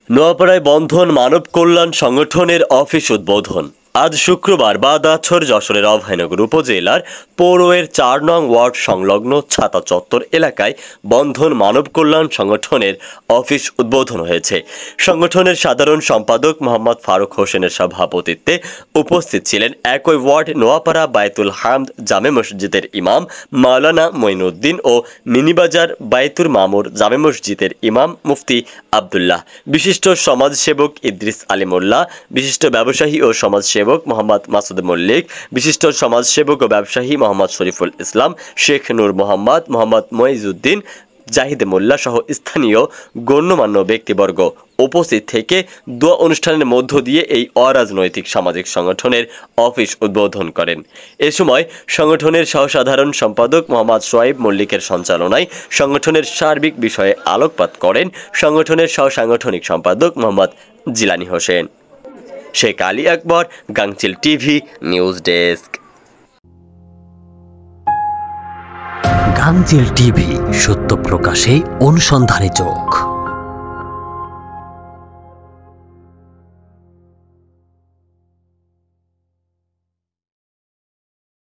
নোয়াপাড়ায় বন্ধন মানব কল্যাণ সংগঠনের অফিস উদ্বোধন। আজ শুক্রবার বাদাছর যশোরের অভয়নগর উপজেলার পৌরের ৪ নং ওয়ার্ড সংলগ্ন ছাতা চত্বর এলাকায় বন্ধন মানব কল্যাণ সংগঠনের অফিস উদ্বোধন হয়েছে। সংগঠনের সাধারণ সম্পাদক মোহাম্মদ ফারুক হোসেনের সভাপতিত্বে উপস্থিত ছিলেন একই ওয়ার্ড নোয়াপাড়া বায়তুল হামদ জামে মসজিদের ইমাম মাওলানা মঈনুদ্দিন ও মিনিবাজার বায়তুল মামুর জামে মসজিদের ইমাম মুফতি আব্দুল্লাহ, বিশিষ্ট সমাজসেবক ইদ্রিস আলী মোল্লা, বিশিষ্ট ব্যবসায়ী ও সমাজসেবক মোহাম্মদ মাসুদ মল্লিক, বিশিষ্ট সমাজসেবক ও ব্যবসায়ী মোহাম্মদ শরীফুল ইসলাম, শেখ নূর মোহাম্মদ, মোহাম্মদ মঈজউদ্দিন, জাহিদ মোল্লা সহ স্থানীয় গণ্যমান্য ব্যক্তিবর্গ উপস্থিত থেকে দোয়া অনুষ্ঠানের মধ্য দিয়ে এই অরাজনৈতিক সামাজিক সংগঠনের অফিস উদ্বোধন করেন। এ সময় সংগঠনের সহসাধারণ সম্পাদক মোহাম্মদ সোয়াইব মল্লিকের সঞ্চালনায় সংগঠনের সার্বিক বিষয়ে আলোকপাত করেন সংগঠনের সহসাংগঠনিক সম্পাদক মোহাম্মদ জিলানী হোসেন। শেখ আলী আকবর, গাংচিল টিভি নিউজ ডেস্ক। গাংচিল টিভি, সত্য প্রকাশে অনুসন্ধানে চোখ।